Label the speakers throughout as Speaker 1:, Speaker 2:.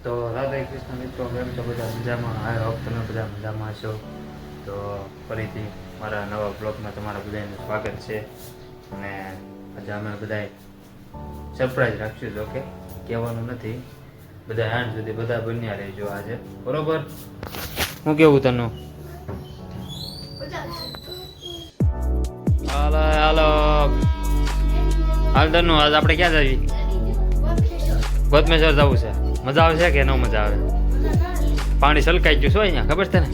Speaker 1: તો રાધે કૃષ્ણ મિત્રો, કેમ છો બધા? મજામાં? આઈ હોપ તમે બધા મજામાં છો. તો ફરીથી મારા નવા બ્લોગમાં તમારા બધાનું સ્વાગત છે. અને આજે અમે બધાએ સરપ્રાઈઝ રાખશું, જો કે કહેવાનું નથી. બધા હાંડ સુધી બધા બન્યા રહેજો આજે, બરોબર? હું કેવું તનું? હાલો હાલો હાલ તનું, આજ આપણે ક્યાં જઈએ? ગોતમેશ્વર જવું છે. મજા આવશે કે ન મજા આવે? પાણી સલકાઈ ગયું શું અહીંયા, ખબર છે ને?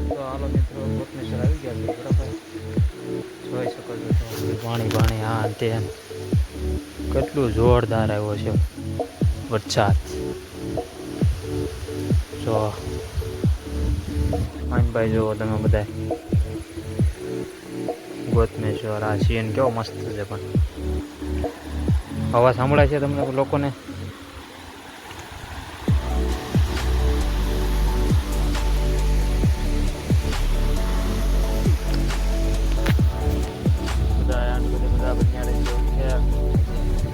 Speaker 1: તો હાલો મિત્રો, ગોતમેશ્વર આવી ગયા છે, બરાબર? જોઈ શકો છો તમે પાણી પાણી, હા તે કેટલું જોરદાર આવ્યો છે વરસાદ. જો માનભાઈ જુઓ તમે બધા, ગોતમેશ્વર આ સીન કેવો મસ્ત છે. પણ અવાજ સાંભળાય છે તમને લોકોને?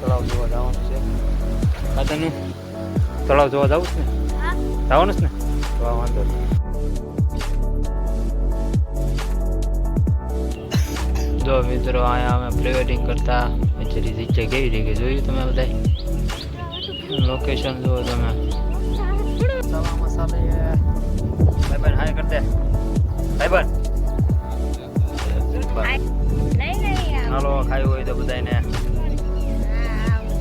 Speaker 1: તળાવ જોવા જવાનું છે. આ તને તળાવ જોવા જવું છે ને? જવાનું છે ને? તો વાંધો નહીં. જો મિત્રો, અહીંયા અમે પ્રી વેડિંગ કરતા જરી જગ્યા કેવી રહી ગઈ જોયું તમે બધા? લોકેશન જુઓ તમે. ભાઈ બન હાય કરતે, ભાઈ બન હાલો. ખાયું હોય તો બધાને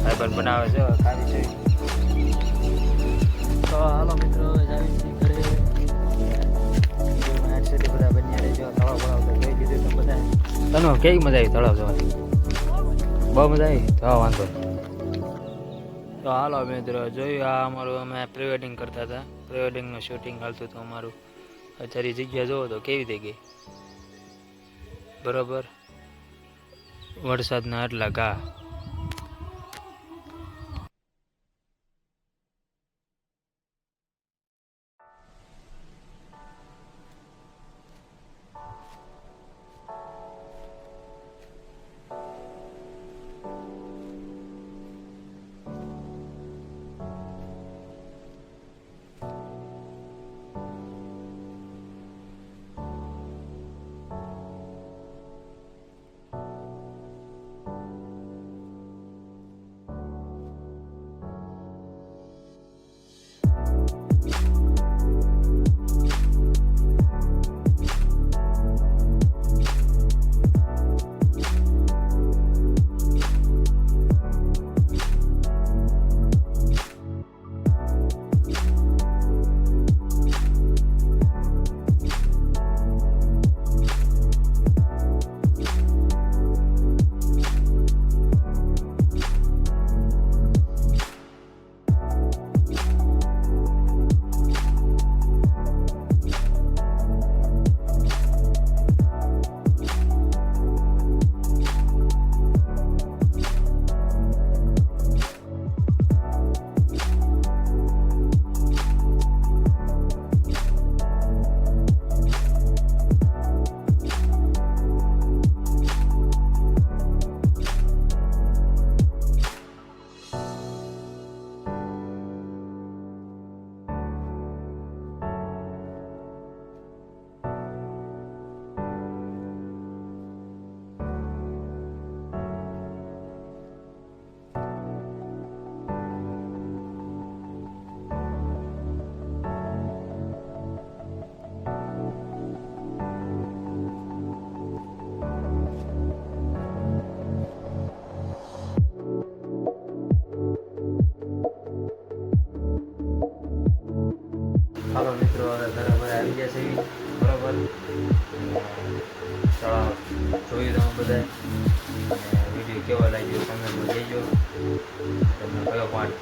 Speaker 1: ભાઈ બન બનાવે છે, ખાવી છે. તો હાલો મિત્રો, જાવી ઘરે સુધી બધા બન્યા રહેજો. તળાવ બળાવ તો જોઈ લીધું તમે બધા. તને કેવી મજા આવી તળાવ જોવાની? બહુ મજા આવી? તો વાંધો નહીં. તો હાલો મિત્રો, જોયું આ અમારું અમે પ્રી વેડિંગ કરતા હતા. પ્રી વેડિંગનું શૂટિંગ હાલતું હતું અમારું. અત્યારે જગ્યા જોવો તો કેવી થઈ ગઈ, બરોબર? વરસાદના આટલા ઘા.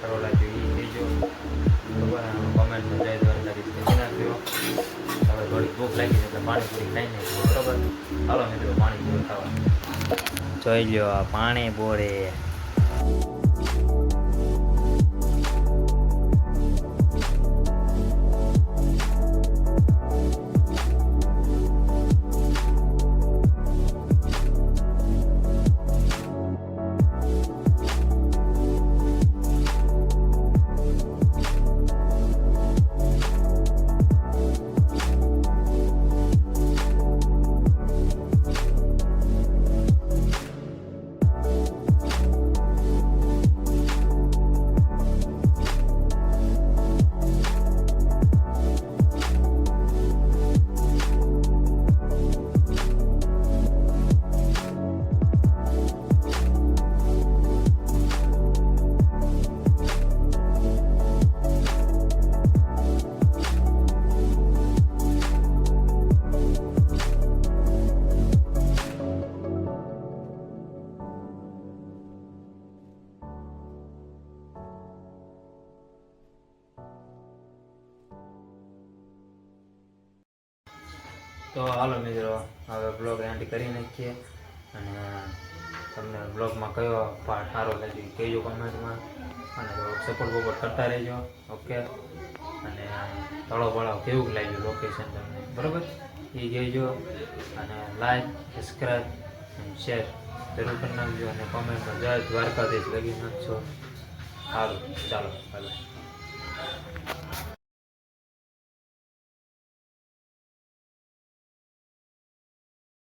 Speaker 1: સારો લાગ્યો એ કહેજો બરાબર. કોમેન્ટમાં જય દ્વારકાધીશ લખી નાખજો. હવે થોડીક ભૂખ લાગી છે એટલે પાણીપુરી ખાઈ નાખજો બરાબર. ચાલો મિત્રો પાણીપુરી ખાવા. જોઈ લ્યો આ પાણીપુરી. તો હાલો મિત્રો હવે બ્લોગ એન્ડ કરી નાખીએ અને તમને બ્લોગમાં કયો પાર્ટ સારો લાગ્યો કહેજો કોમેન્ટમાં અને સપોર્ટ બપોર્ટ કરતા રહેજો. ઓકે. અને તળાવ બળાવ કેવું લાગ્યું લોકેશન તમને બરાબર એ કહેજો અને લાઈક સબસ્ક્રાઈબ અને શેર જરૂર કરી નાખજો અને કોમેન્ટમાં જય દ્વારકાધીશ લખી નાખજો. સારું ચાલો.